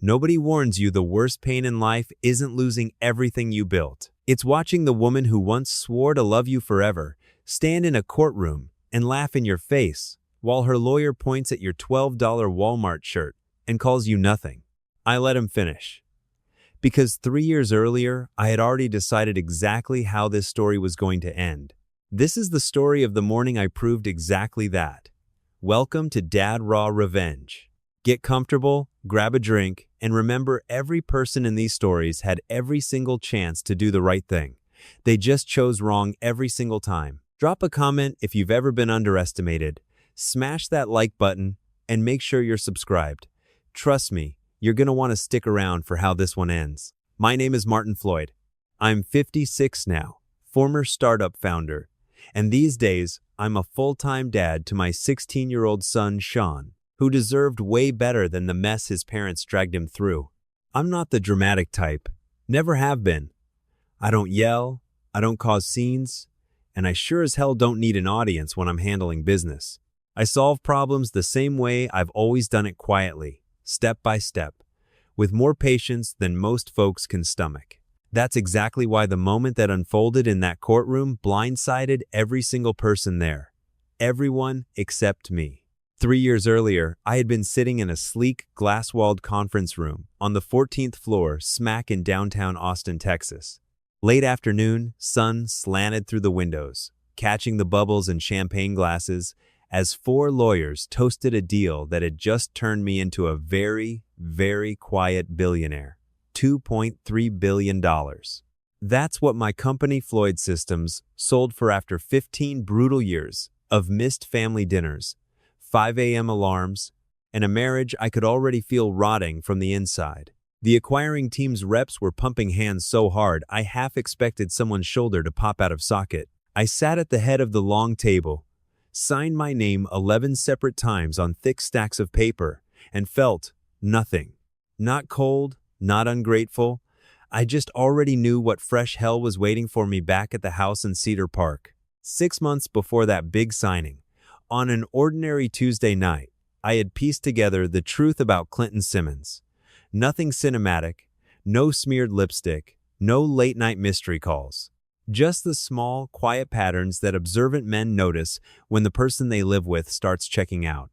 Nobody warns you the worst pain in life isn't losing everything you built. It's watching the woman who once swore to love you forever stand in a courtroom and laugh in your face while her lawyer points at your $12 Walmart shirt and calls you nothing. I let him finish. Because 3 years earlier, I had already decided exactly how this story was going to end. This is the story of the morning I proved exactly that. Welcome to Dad Raw Revenge. Get comfortable, grab a drink, and remember every person in these stories had every single chance to do the right thing. They just chose wrong every single time. Drop a comment if you've ever been underestimated. Smash that like button and make sure you're subscribed. Trust me, you're going to want to stick around for how this one ends. My name is Martin Floyd. I'm 56 now, former startup founder, and these days I'm a full-time dad to my 16-year-old son, Sean, who deserved way better than the mess his parents dragged him through. I'm not the dramatic type, never have been. I don't yell, I don't cause scenes, and I sure as hell don't need an audience when I'm handling business. I solve problems the same way I've always done it quietly, step by step, with more patience than most folks can stomach. That's exactly why the moment that unfolded in that courtroom blindsided every single person there. Everyone except me. 3 years earlier, I had been sitting in a sleek, glass-walled conference room on the 14th floor smack in downtown Austin, Texas. Late afternoon, sun slanted through the windows, catching the bubbles in champagne glasses as 4 lawyers toasted a deal that had just turned me into a very, very quiet billionaire. $2.3 billion. That's what my company Floyd Systems sold for after 15 brutal years of missed family dinners, 5 a.m. alarms, and a marriage I could already feel rotting from the inside. The acquiring team's reps were pumping hands so hard I half expected someone's shoulder to pop out of socket. I sat at the head of the long table, signed my name 11 separate times on thick stacks of paper, and felt nothing. Not cold, not ungrateful. I just already knew what fresh hell was waiting for me back at the house in Cedar Park. 6 months before that big signing, on an ordinary Tuesday night, I had pieced together the truth about Clinton Simmons. Nothing cinematic, no smeared lipstick, no late-night mystery calls. Just the small, quiet patterns that observant men notice when the person they live with starts checking out.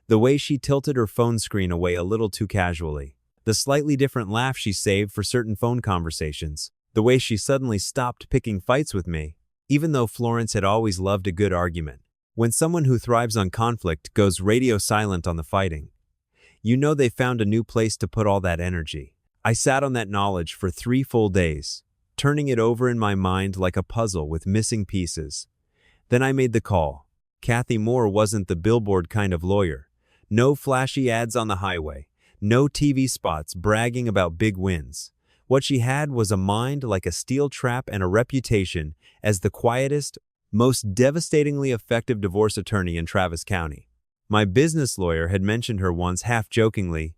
The way she tilted her phone screen away a little too casually. The slightly different laugh she saved for certain phone conversations. The way she suddenly stopped picking fights with me, even though Florence had always loved a good argument. When someone who thrives on conflict goes radio silent on the fighting, you know they found a new place to put all that energy. I sat on that knowledge for 3 full days, turning it over in my mind like a puzzle with missing pieces. Then I made the call. Kathy Moore wasn't the billboard kind of lawyer. No flashy ads on the highway. No TV spots bragging about big wins. What she had was a mind like a steel trap and a reputation as the quietest, most devastatingly effective divorce attorney in Travis County. My business lawyer had mentioned her once half-jokingly,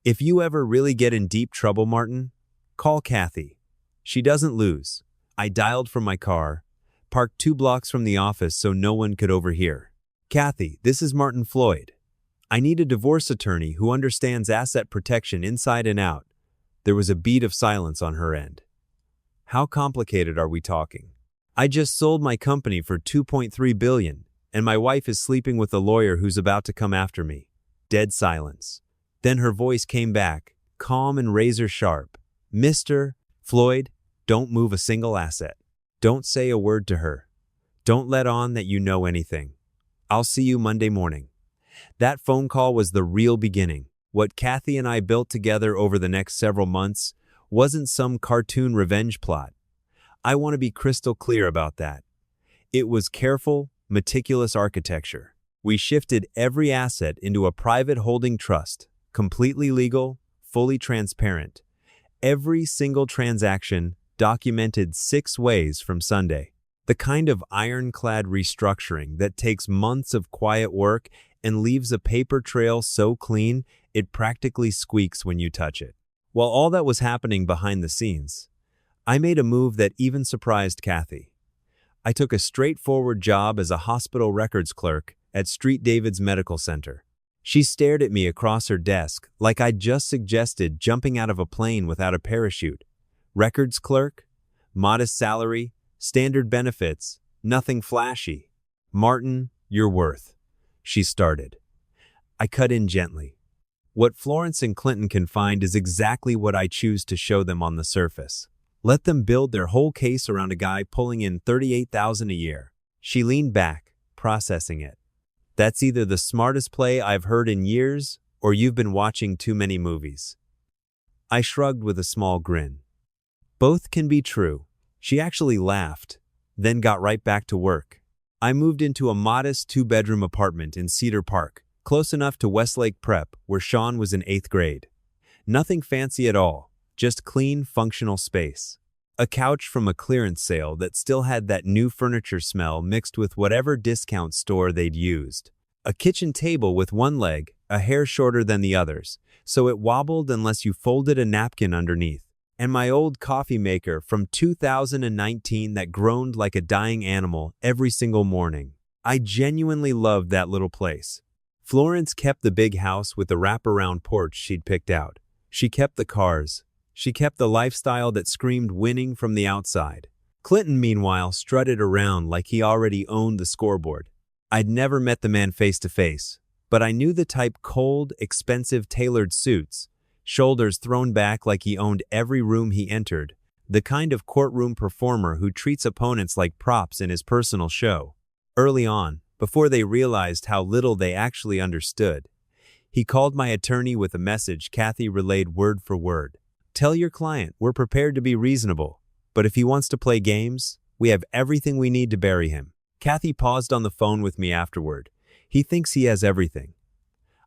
"If you ever really get in deep trouble, Martin, call Kathy. She doesn't lose." I dialed from my car, parked 2 blocks from the office so no one could overhear. "Kathy, this is Martin Floyd. I need a divorce attorney who understands asset protection inside and out." There was a beat of silence on her end. "How complicated are we talking?" "I just sold my company for $2.3 billion, and my wife is sleeping with a lawyer who's about to come after me." Dead silence. Then her voice came back, calm and razor sharp. "Mr. Floyd, don't move a single asset. Don't say a word to her. Don't let on that you know anything. I'll see you Monday morning." That phone call was the real beginning. What Kathy and I built together over the next several months wasn't some cartoon revenge plot. I want to be crystal clear about that. It was careful, meticulous architecture. We shifted every asset into a private holding trust, completely legal, fully transparent. Every single transaction documented 6 ways from Sunday. The kind of ironclad restructuring that takes months of quiet work and leaves a paper trail so clean it practically squeaks when you touch it. While all that was happening behind the scenes, I made a move that even surprised Kathy. I took a straightforward job as a hospital records clerk at St. David's Medical Center. She stared at me across her desk like I'd just suggested jumping out of a plane without a parachute. Records clerk? Modest salary? Standard benefits? Nothing flashy. Martin, you're worth. She started. I cut in gently. What Florence and Clinton can find is exactly what I choose to show them on the surface. Let them build their whole case around a guy pulling in $38,000 a year. She leaned back, processing it. That's either the smartest play I've heard in years, or you've been watching too many movies. I shrugged with a small grin. Both can be true. She actually laughed, then got right back to work. I moved into a modest 2-bedroom apartment in Cedar Park, close enough to Westlake Prep, where Sean was in 8th grade. Nothing fancy at all, just clean, functional space. A couch from a clearance sale that still had that new furniture smell mixed with whatever discount store they'd used. A kitchen table with one leg, a hair shorter than the others, so it wobbled unless you folded a napkin underneath. And my old coffee maker from 2019 that groaned like a dying animal every single morning. I genuinely loved that little place. Florence kept the big house with the wraparound porch she'd picked out. She kept the cars. She kept the lifestyle that screamed winning from the outside. Clinton, meanwhile, strutted around like he already owned the scoreboard. I'd never met the man face to face, but I knew the type: cold, expensive tailored suits, shoulders thrown back like he owned every room he entered, the kind of courtroom performer who treats opponents like props in his personal show. Early on, before they realized how little they actually understood, he called my attorney with a message Kathy relayed word for word. Tell your client we're prepared to be reasonable, but if he wants to play games, we have everything we need to bury him. Kathy paused on the phone with me afterward. He thinks he has everything.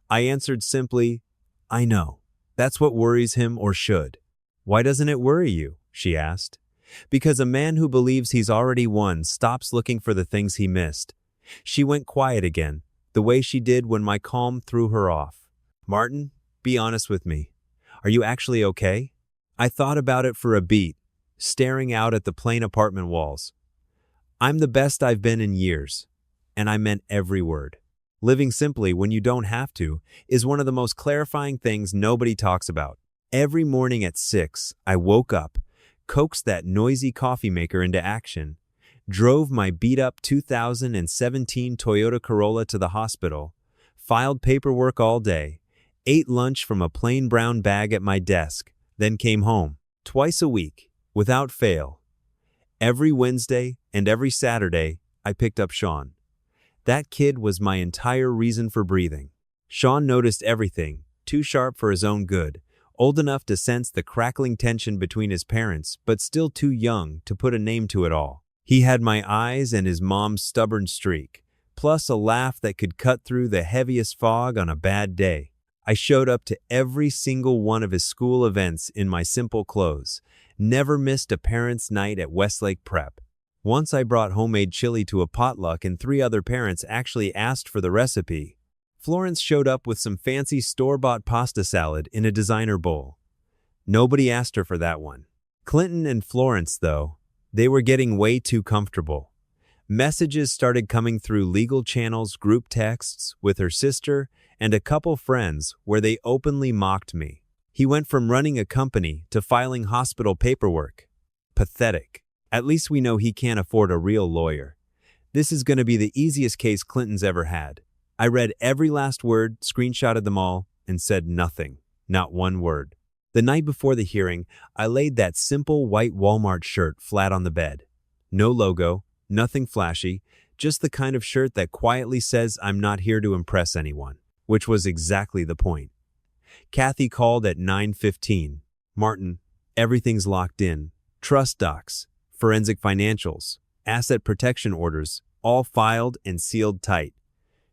I answered simply, I know. That's what worries him, or should. Why doesn't it worry you? She asked. Because a man who believes he's already won stops looking for the things he missed. She went quiet again, the way she did when my calm threw her off. Martin, be honest with me. Are you actually okay? I thought about it for a beat, staring out at the plain apartment walls. I'm the best I've been in years, and I meant every word. Living simply when you don't have to is one of the most clarifying things nobody talks about. Every morning at 6, I woke up, coaxed that noisy coffee maker into action, drove my beat-up 2017 Toyota Corolla to the hospital, filed paperwork all day, ate lunch from a plain brown bag at my desk, then came home. Twice a week, without fail. Every Wednesday and every Saturday, I picked up Sean. That kid was my entire reason for breathing. Sean noticed everything, too sharp for his own good, old enough to sense the crackling tension between his parents, but still too young to put a name to it all. He had my eyes and his mom's stubborn streak, plus a laugh that could cut through the heaviest fog on a bad day. I showed up to every single one of his school events in my simple clothes, never missed a parents' night at Westlake Prep. Once I brought homemade chili to a potluck and 3 other parents actually asked for the recipe. Florence showed up with some fancy store-bought pasta salad in a designer bowl. Nobody asked her for that one. Clinton and Florence, though, they were getting way too comfortable. Messages started coming through legal channels, group texts with her sister and a couple friends where they openly mocked me. He went from running a company to filing hospital paperwork. Pathetic. At least we know he can't afford a real lawyer. This is going to be the easiest case Clinton's ever had. I read every last word, screenshotted them all, and said nothing. Not one word. The night before the hearing, I laid that simple white Walmart shirt flat on the bed. No logo, nothing flashy, just the kind of shirt that quietly says I'm not here to impress anyone, which was exactly the point. Kathy called at 9:15. Martin, everything's locked in. Trust docs, forensic financials, asset protection orders, all filed and sealed tight.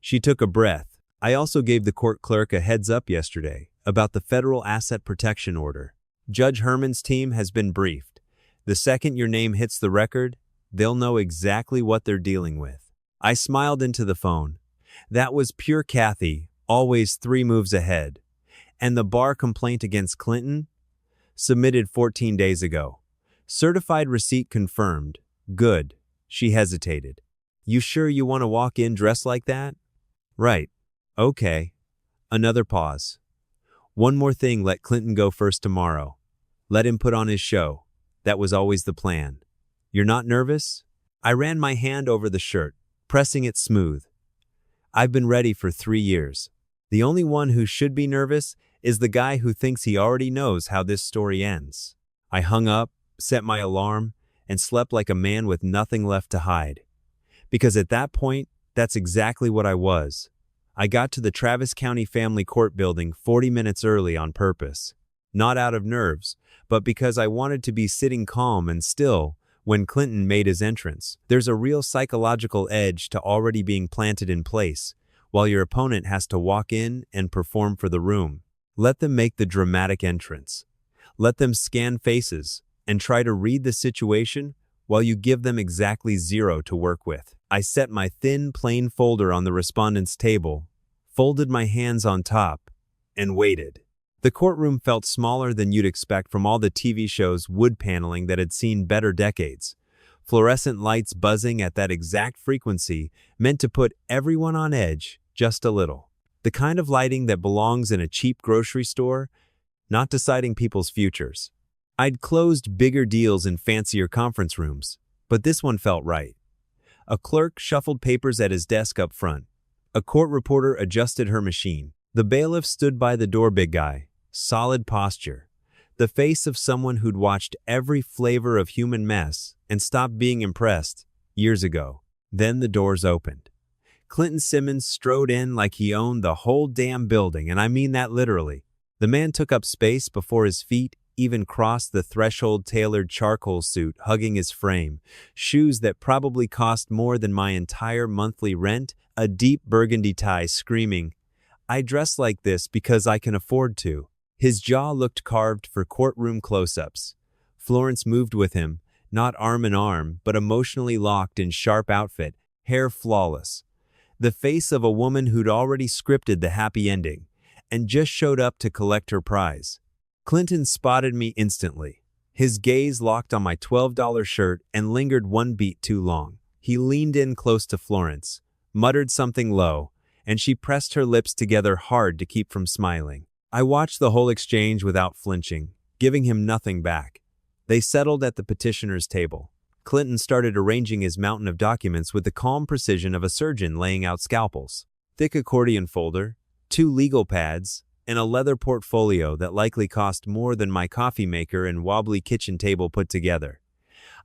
She took a breath. I also gave the court clerk a heads up yesterday about the federal asset protection order. Judge Herman's team has been briefed. The second your name hits the record, they'll know exactly what they're dealing with. I smiled into the phone. That was pure Kathy, always 3 moves ahead. And the bar complaint against Clinton? Submitted 14 days ago. Certified receipt confirmed. Good. She hesitated. You sure you want to walk in dressed like that? Right. Okay. Another pause. One more thing, let Clinton go first tomorrow. Let him put on his show. That was always the plan. You're not nervous? I ran my hand over the shirt, pressing it smooth. I've been ready for 3 years. The only one who should be nervous is the guy who thinks he already knows how this story ends. I hung up, set my alarm, and slept like a man with nothing left to hide. Because at that point, that's exactly what I was. I got to the Travis County Family Court building 40 minutes early on purpose. Not out of nerves, but because I wanted to be sitting calm and still when Clinton made his entrance. There's a real psychological edge to already being planted in place, while your opponent has to walk in and perform for the room. Let them make the dramatic entrance. Let them scan faces and try to read the situation while you give them exactly 0 to work with. I set my thin, plain folder on the respondent's table, folded my hands on top, and waited. The courtroom felt smaller than you'd expect from all the TV shows' wood paneling that had seen better decades. Fluorescent lights buzzing at that exact frequency meant to put everyone on edge just a little. The kind of lighting that belongs in a cheap grocery store, not deciding people's futures. I'd closed bigger deals in fancier conference rooms, but this one felt right. A clerk shuffled papers at his desk up front. A court reporter adjusted her machine. The bailiff stood by the door, big guy, solid posture, the face of someone who'd watched every flavor of human mess and stopped being impressed years ago. Then the doors opened. Clinton Simmons strode in like he owned the whole damn building, and I mean that literally. The man took up space before his feet even crossed the threshold, tailored charcoal suit hugging his frame, shoes that probably cost more than my entire monthly rent, a deep burgundy tie screaming, "I dress like this because I can afford to." His jaw looked carved for courtroom close-ups. Florence moved with him, not arm in arm, but emotionally locked in sharp outfit, hair flawless. The face of a woman who'd already scripted the happy ending and just showed up to collect her prize. Clinton spotted me instantly. His gaze locked on my $12 shirt and lingered one beat too long. He leaned in close to Florence, muttered something low, and she pressed her lips together hard to keep from smiling. I watched the whole exchange without flinching, giving him nothing back. They settled at the petitioner's table. Clinton started arranging his mountain of documents with the calm precision of a surgeon laying out scalpels. Thick accordion folder, 2 legal pads, and a leather portfolio that likely cost more than my coffee maker and wobbly kitchen table put together.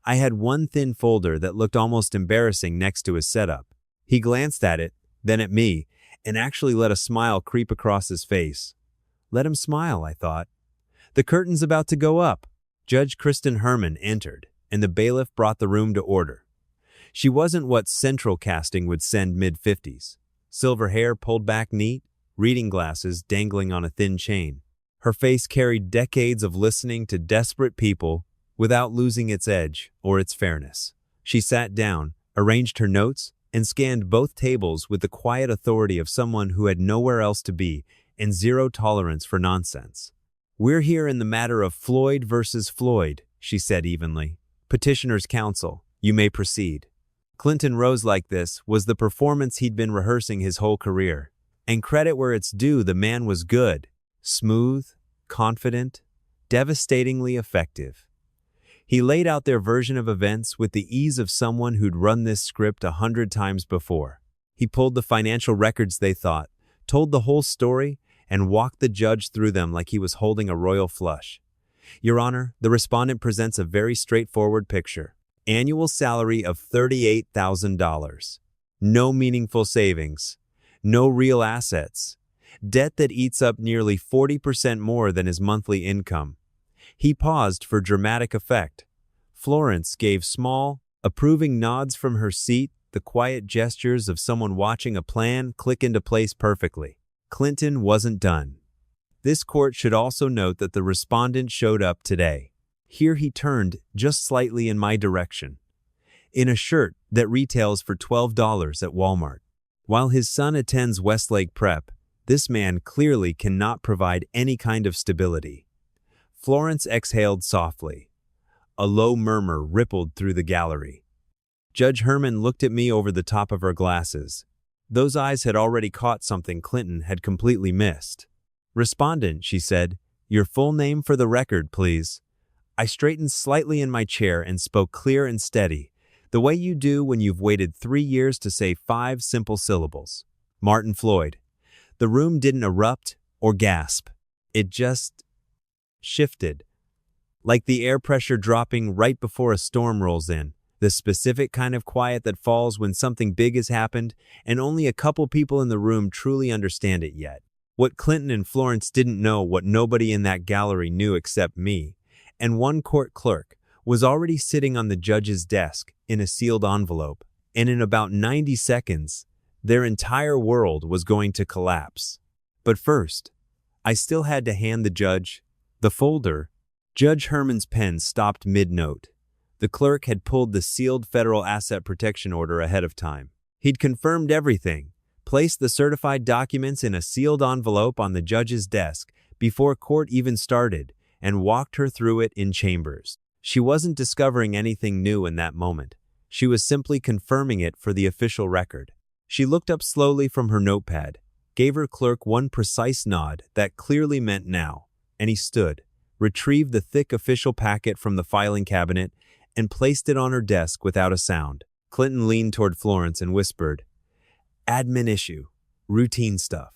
I had one thin folder that looked almost embarrassing next to his setup. He glanced at it, then at me, and actually let a smile creep across his face. Let him smile, I thought. The curtain's about to go up. Judge Kristen Herman entered, and the bailiff brought the room to order. She wasn't what Central Casting would send mid-50s. Silver hair pulled back neat, reading glasses dangling on a thin chain. Her face carried decades of listening to desperate people without losing its edge or its fairness. She sat down, arranged her notes, and scanned both tables with the quiet authority of someone who had nowhere else to be and 0 tolerance for nonsense. "We're here in the matter of Floyd versus Floyd," she said evenly. "Petitioner's counsel, you may proceed." Clinton rose like this was the performance he'd been rehearsing his whole career. And credit where it's due, the man was good, smooth, confident, devastatingly effective. He laid out their version of events with the ease of someone who'd run this script 100 times before. He pulled the financial records they thought, told the whole story, and walked the judge through them like he was holding a royal flush. "Your Honor, the respondent presents a very straightforward picture. Annual salary of $38,000. No meaningful savings. No real assets. Debt that eats up nearly 40% more than his monthly income." He paused for dramatic effect. Florence gave small, approving nods from her seat, the quiet gestures of someone watching a plan click into place perfectly. Clinton wasn't done. This court should also note that the respondent showed up today. Here he turned just slightly in my direction. In a shirt that retails for $12 at Walmart. While his son attends Westlake Prep, this man clearly cannot provide any kind of stability. Florence exhaled softly. A low murmur rippled through the gallery. Judge Herman looked at me over the top of her glasses. Those eyes had already caught something Clinton had completely missed. "Respondent," she said, "your full name for the record, please." I straightened slightly in my chair and spoke clear and steady, the way you do when you've waited 3 years to say 5 simple syllables. "Martin Floyd." The room didn't erupt or gasp. It just shifted, like the air pressure dropping right before a storm rolls in, the specific kind of quiet that falls when something big has happened and only a couple people in the room truly understand it yet. What Clinton and Florence didn't know, what nobody in that gallery knew except me, and one court clerk, was already sitting on the judge's desk in a sealed envelope, and in about 90 seconds, their entire world was going to collapse. But first, I still had to hand the judge the folder. Judge Herman's pen stopped mid-note. The clerk had pulled the sealed federal asset protection order ahead of time. He'd confirmed everything, placed the certified documents in a sealed envelope on the judge's desk before court even started, and walked her through it in chambers. She wasn't discovering anything new in that moment. She was simply confirming it for the official record. She looked up slowly from her notepad, gave her clerk one precise nod that clearly meant now, and he stood, retrieved the thick official packet from the filing cabinet, and placed it on her desk without a sound. Clinton leaned toward Florence and whispered, "Admin issue. Routine stuff.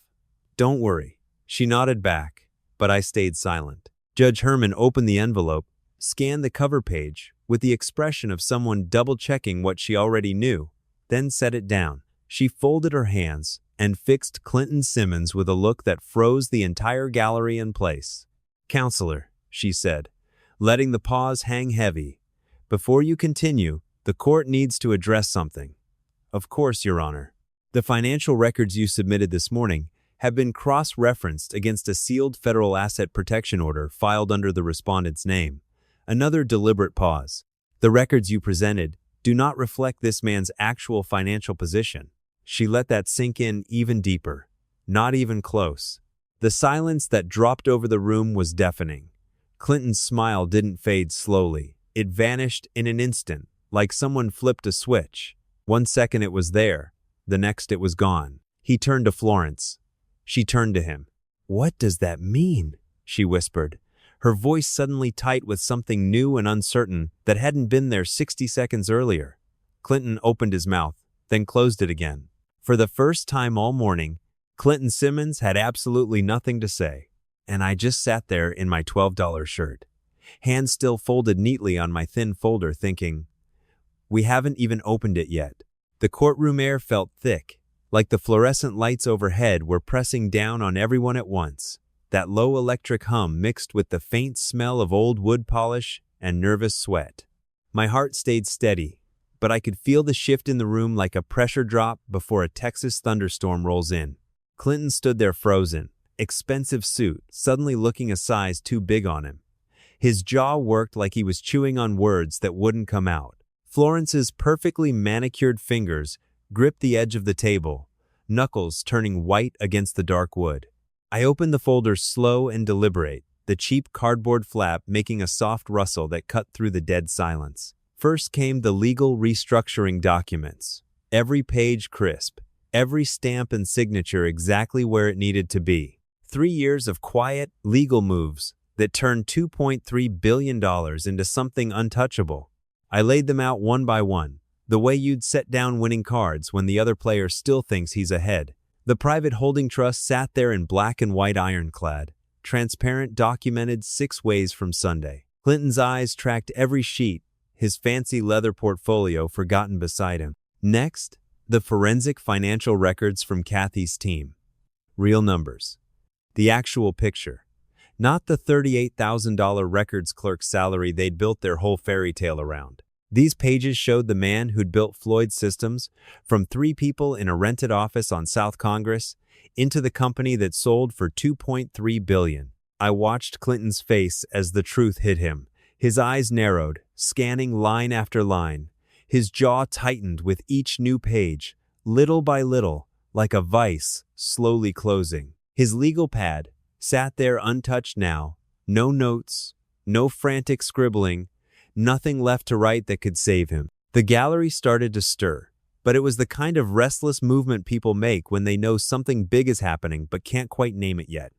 Don't worry." She nodded back, but I stayed silent. Judge Herman opened the envelope, scanned the cover page with the expression of someone double-checking what she already knew, then set it down. She folded her hands and fixed Clinton Simmons with a look that froze the entire gallery in place. "Counselor," she said, letting the pause hang heavy, "before you continue, the court needs to address something." "Of course, Your Honor." "The financial records you submitted this morning have been cross-referenced against a sealed federal asset protection order filed under the respondent's name." Another deliberate pause. "The records you presented do not reflect this man's actual financial position." She let that sink in even deeper. Not even close. The silence that dropped over the room was deafening. Clinton's smile didn't fade slowly. It vanished in an instant, like someone flipped a switch. 1 second it was there, the next it was gone. He turned to Florence. She turned to him. "What does that mean?" she whispered, her voice suddenly tight with something new and uncertain that hadn't been there 60 seconds earlier. Clinton opened his mouth, then closed it again. For the first time all morning, Clinton Simmons had absolutely nothing to say, and I just sat there in my $12 shirt, hands still folded neatly on my thin folder, thinking, we haven't even opened it yet. The courtroom air felt thick, like the fluorescent lights overhead were pressing down on everyone at once, that low electric hum mixed with the faint smell of old wood polish and nervous sweat. My heart stayed steady, but I could feel the shift in the room like a pressure drop before a Texas thunderstorm rolls in. Clinton stood there frozen, expensive suit suddenly looking a size too big on him. His jaw worked like he was chewing on words that wouldn't come out. Florence's perfectly manicured fingers gripped the edge of the table, knuckles turning white against the dark wood. I opened the folder slow and deliberate, the cheap cardboard flap making a soft rustle that cut through the dead silence. First came the legal restructuring documents, every page crisp, every stamp and signature exactly where it needed to be. 3 years of quiet, legal moves that turned $2.3 billion into something untouchable. I laid them out one by one, the way you'd set down winning cards when the other player still thinks he's ahead. The private holding trust sat there in black and white ironclad, transparent, documented 6 ways from Sunday. Clinton's eyes tracked every sheet, his fancy leather portfolio forgotten beside him. Next, the forensic financial records from Kathy's team. Real numbers. The actual picture. Not the $38,000 records clerk salary they'd built their whole fairy tale around. These pages showed the man who'd built Floyd's systems, from 3 people in a rented office on South Congress, into the company that sold for $2.3 billion. I watched Clinton's face as the truth hit him. His eyes narrowed, scanning line after line. His jaw tightened with each new page, little by little, like a vice slowly closing. His legal pad sat there untouched now, no notes, no frantic scribbling, nothing left to write that could save him. The gallery started to stir, but it was the kind of restless movement people make when they know something big is happening but can't quite name it yet.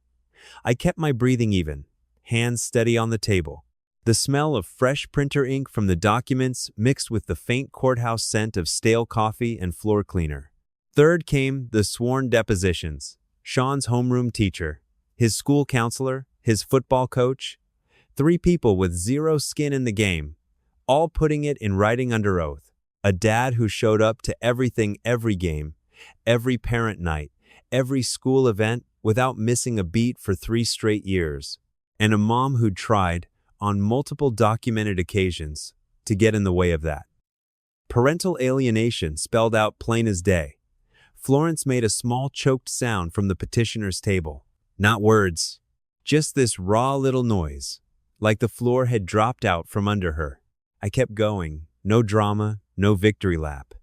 I kept my breathing even, hands steady on the table. The smell of fresh printer ink from the documents mixed with the faint courthouse scent of stale coffee and floor cleaner. Third came the sworn depositions. Sean's homeroom teacher, his school counselor, his football coach. 3 people with zero skin in the game, all putting it in writing under oath. A dad who showed up to everything every game, every parent night, every school event without missing a beat for 3 straight years. And a mom who'd tried, on multiple documented occasions, to get in the way of that. Parental alienation spelled out plain as day. Florence made a small choked sound from the petitioner's table. Not words, just this raw little noise, like the floor had dropped out from under her. I kept going, no drama, no victory lap.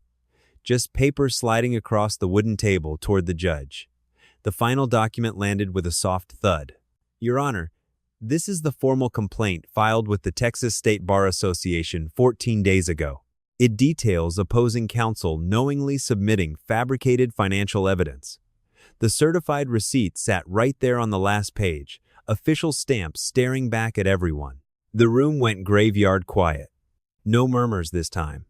Just paper sliding across the wooden table toward the judge. The final document landed with a soft thud. Your Honor, this is the formal complaint filed with the Texas State Bar Association 14 days ago. It details opposing counsel knowingly submitting fabricated financial evidence. The certified receipt sat right there on the last page, official stamp staring back at everyone. The room went graveyard quiet. No murmurs this time.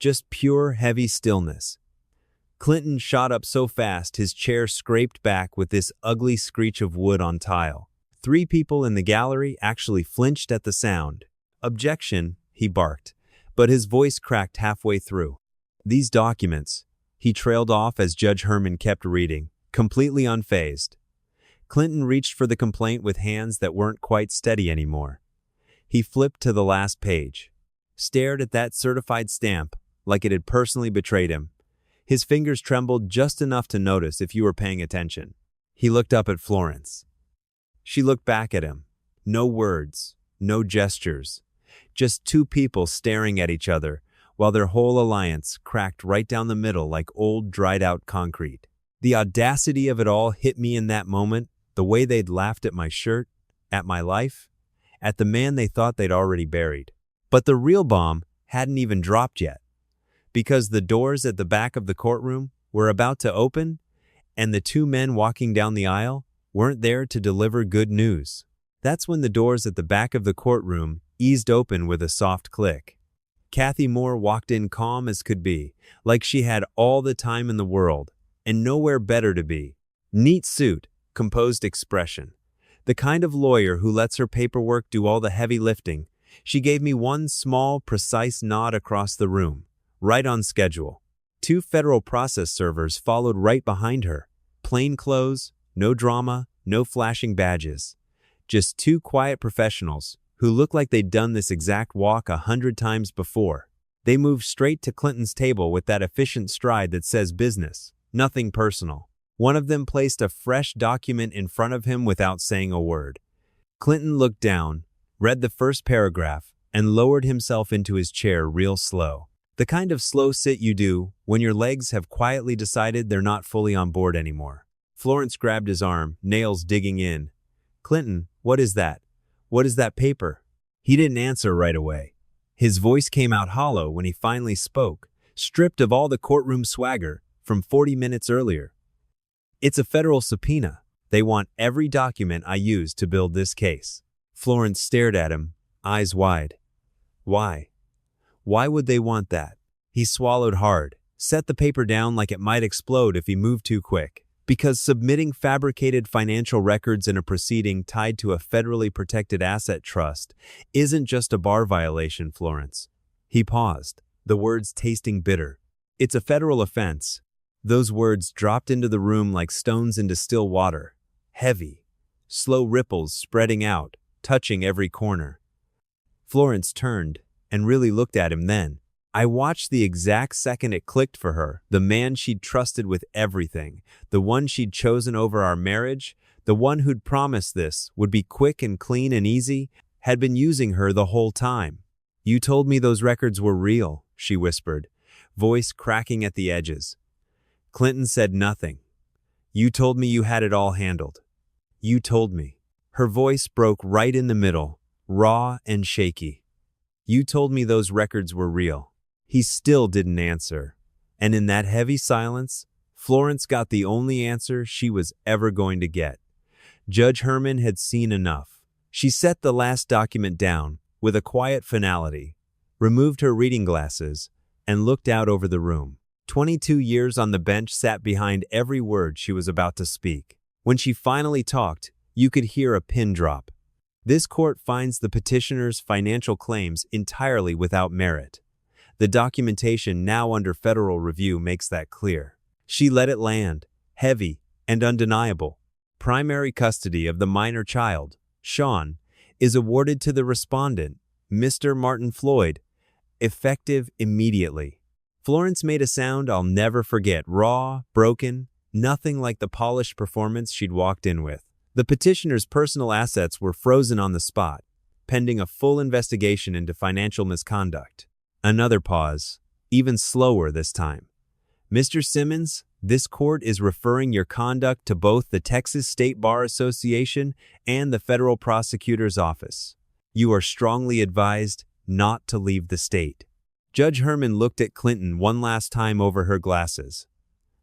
Just pure, heavy stillness. Clinton shot up so fast his chair scraped back with this ugly screech of wood on tile. 3 people in the gallery actually flinched at the sound. Objection, he barked, but his voice cracked halfway through. These documents, he trailed off as Judge Herman kept reading, completely unfazed. Clinton reached for the complaint with hands that weren't quite steady anymore. He flipped to the last page, stared at that certified stamp like it had personally betrayed him. His fingers trembled just enough to notice if you were paying attention. He looked up at Florence. She looked back at him. No words, no gestures. Just 2 people staring at each other while their whole alliance cracked right down the middle like old dried-out concrete. The audacity of it all hit me in that moment, the way they'd laughed at my shirt, at my life, at the man they thought they'd already buried. But the real bomb hadn't even dropped yet, because the doors at the back of the courtroom were about to open, and the 2 men walking down the aisle weren't there to deliver good news. That's when the doors at the back of the courtroom eased open with a soft click. Kathy Moore walked in calm as could be, like she had all the time in the world, and nowhere better to be. Neat suit, composed expression. The kind of lawyer who lets her paperwork do all the heavy lifting. She gave me one small, precise nod across the room, right on schedule. 2 federal process servers followed right behind her. Plain clothes, no drama, no flashing badges. Just 2 quiet professionals who looked like they'd done this exact walk 100 times before. They moved straight to Clinton's table with that efficient stride that says business, nothing personal. One of them placed a fresh document in front of him without saying a word. Clinton looked down, read the first paragraph, and lowered himself into his chair real slow. The kind of slow sit you do when your legs have quietly decided they're not fully on board anymore. Florence grabbed his arm, nails digging in. Clinton, what is that? What is that paper? He didn't answer right away. His voice came out hollow when he finally spoke, stripped of all the courtroom swagger from 40 minutes earlier. It's a federal subpoena. They want every document I used to build this case. Florence stared at him, eyes wide. Why? Why would they want that? He swallowed hard, set the paper down like it might explode if he moved too quick. Because submitting fabricated financial records in a proceeding tied to a federally protected asset trust isn't just a bar violation, Florence. He paused, the words tasting bitter. It's a federal offense. Those words dropped into the room like stones into still water. Heavy, slow ripples spreading out, touching every corner. Florence turned and really looked at him then. I watched the exact second it clicked for her, the man she'd trusted with everything, the one she'd chosen over our marriage, the one who'd promised this would be quick and clean and easy, had been using her the whole time. You told me those records were real, she whispered, voice cracking at the edges. Clinton said nothing. You told me you had it all handled. You told me. Her voice broke right in the middle, raw and shaky. You told me those records were real. He still didn't answer. And in that heavy silence, Florence got the only answer she was ever going to get. Judge Herman had seen enough. She set the last document down with a quiet finality, removed her reading glasses, and looked out over the room. 22 years on the bench sat behind every word she was about to speak. When she finally talked, you could hear a pin drop. This court finds the petitioner's financial claims entirely without merit. The documentation now under federal review makes that clear. She let it land, heavy and undeniable. Primary custody of the minor child, Sean, is awarded to the respondent, Mr. Martin Floyd, effective immediately. Florence made a sound I'll never forget, raw, broken, nothing like the polished performance she'd walked in with. The petitioner's personal assets were frozen on the spot, pending a full investigation into financial misconduct. Another pause, even slower this time. Mr. Simmons, this court is referring your conduct to both the Texas State Bar Association and the Federal Prosecutor's Office. You are strongly advised not to leave the state. Judge Herman looked at Clinton one last time over her glasses.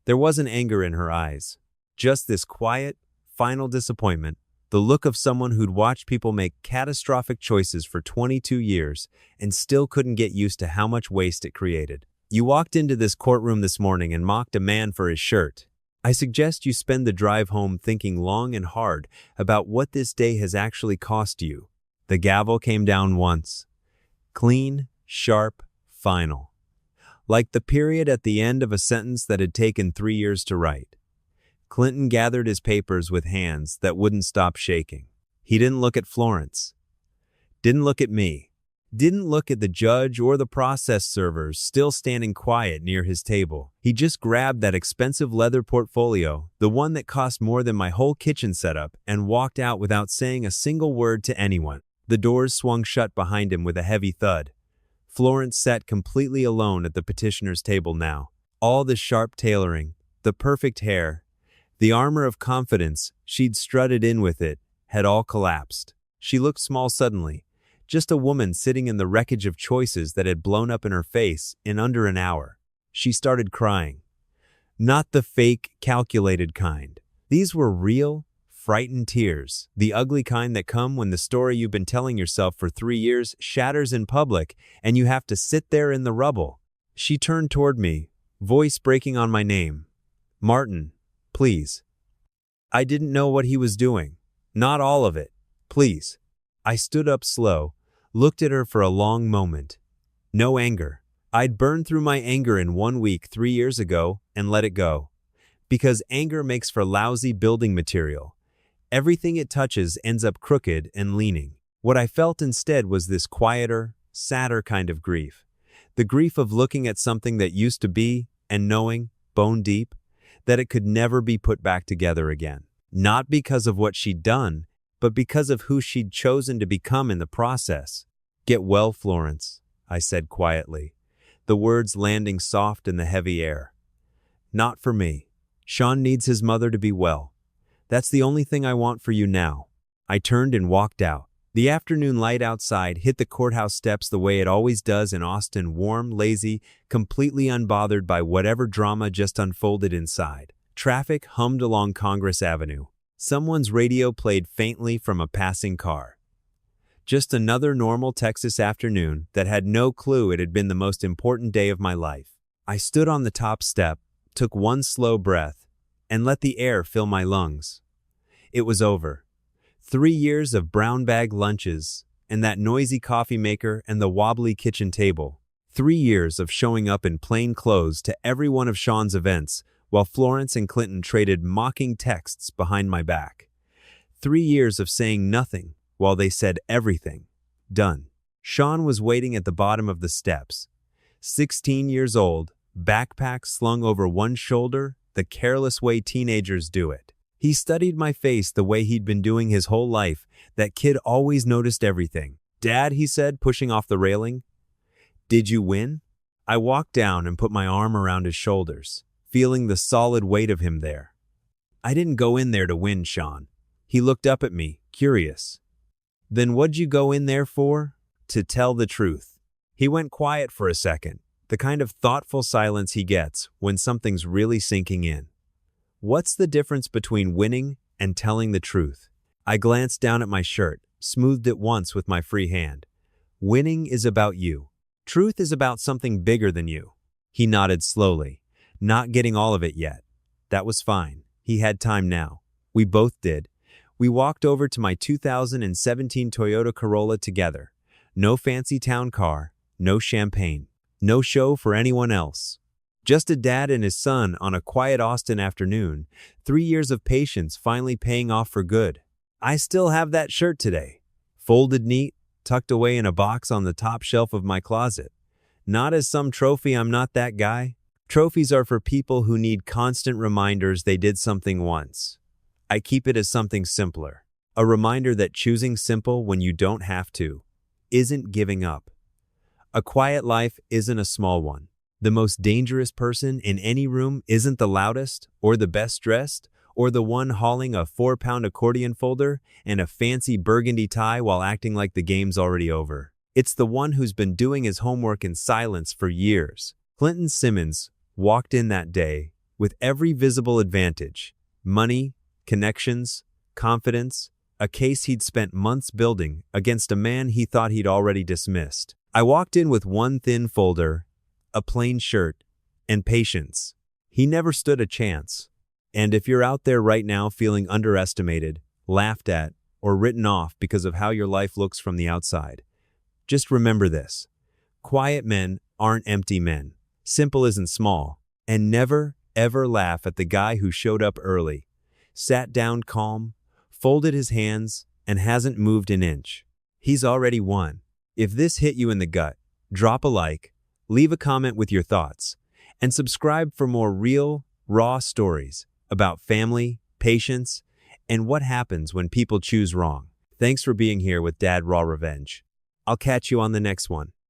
There wasn't anger in her eyes, just this quiet, final disappointment, the look of someone who'd watched people make catastrophic choices for 22 years and still couldn't get used to how much waste it created. You walked into this courtroom this morning and mocked a man for his shirt. I suggest you spend the drive home thinking long and hard about what this day has actually cost you. The gavel came down once. Clean, sharp, final. Like the period at the end of a sentence that had taken 3 years to write. Clinton gathered his papers with hands that wouldn't stop shaking. He didn't look at Florence. Didn't look at me. Didn't look at the judge or the process servers still standing quiet near his table. He just grabbed that expensive leather portfolio, the one that cost more than my whole kitchen setup, and walked out without saying a single word to anyone. The doors swung shut behind him with a heavy thud. Florence sat completely alone at the petitioner's table now. All the sharp tailoring, the perfect hair, the armor of confidence she'd strutted in with it, had all collapsed. She looked small suddenly, just a woman sitting in the wreckage of choices that had blown up in her face in under an hour. She started crying. Not the fake, calculated kind. These were real, frightened tears, the ugly kind that come when the story you've been telling yourself for 3 years shatters in public and you have to sit there in the rubble. She turned toward me, voice breaking on my name. Martin, please. I didn't know what he was doing. Not all of it. Please. I stood up slow, looked at her for a long moment. No anger. I'd burned through my anger in 1 week 3 years ago and let it go. Because anger makes for lousy building material. Everything it touches ends up crooked and leaning. What I felt instead was this quieter, sadder kind of grief. The grief of looking at something that used to be and knowing, bone deep, that it could never be put back together again. Not because of what she'd done, but because of who she'd chosen to become in the process. Get well, Florence, I said quietly, the words landing soft in the heavy air. Not for me. Sean needs his mother to be well. That's the only thing I want for you now. I turned and walked out. The afternoon light outside hit the courthouse steps the way it always does in Austin, warm, lazy, completely unbothered by whatever drama just unfolded inside. Traffic hummed along Congress Avenue. Someone's radio played faintly from a passing car. Just another normal Texas afternoon that had no clue it had been the most important day of my life. I stood on the top step, took one slow breath, and let the air fill my lungs. It was over. 3 years of brown bag lunches, and that noisy coffee maker and the wobbly kitchen table. 3 years of showing up in plain clothes to every one of Sean's events, while Florence and Clinton traded mocking texts behind my back. 3 years of saying nothing while they said everything. Done. Sean was waiting at the bottom of the steps. 16 years old, backpack slung over one shoulder, the careless way teenagers do it. He studied my face the way he'd been doing his whole life. That kid always noticed everything. Dad, he said, pushing off the railing. Did you win? I walked down and put my arm around his shoulders, feeling the solid weight of him there. I didn't go in there to win, Sean. He looked up at me, curious. Then what'd you go in there for? To tell the truth. He went quiet for a second, The kind of thoughtful silence he gets when something's really sinking in. What's the difference between winning and telling the truth? I glanced down at my shirt, smoothed it once with my free hand. Winning is about you. Truth is about something bigger than you. He nodded slowly, not getting all of it yet. That was fine. He had time now. We both did. We walked over to my 2017 Toyota Corolla together. No fancy town car, no champagne, no show for anyone else. Just a dad and his son on a quiet Austin afternoon, 3 years of patience finally paying off for good. I still have that shirt today, folded neat, tucked away in a box on the top shelf of my closet. Not as some trophy, I'm not that guy. Trophies are for people who need constant reminders they did something once. I keep it as something simpler, a reminder that choosing simple when you don't have to isn't giving up. A quiet life isn't a small one. The most dangerous person in any room isn't the loudest or the best dressed or the one hauling a 4-pound accordion folder and a fancy burgundy tie while acting like the game's already over. It's the one who's been doing his homework in silence for years. Clinton Simmons walked in that day with every visible advantage: money, connections, confidence, a case he'd spent months building against a man he thought he'd already dismissed. I walked in with one thin folder, a plain shirt, and patience. He never stood a chance. And if you're out there right now feeling underestimated, laughed at, or written off because of how your life looks from the outside, just remember this. Quiet men aren't empty men. Simple isn't small. And never, ever laugh at the guy who showed up early, sat down calm, folded his hands, and hasn't moved an inch. He's already won. If this hit you in the gut, drop a like, leave a comment with your thoughts, and subscribe for more real, raw stories about family, patience, and what happens when people choose wrong. Thanks for being here with Dad Raw Revenge. I'll catch you on the next one.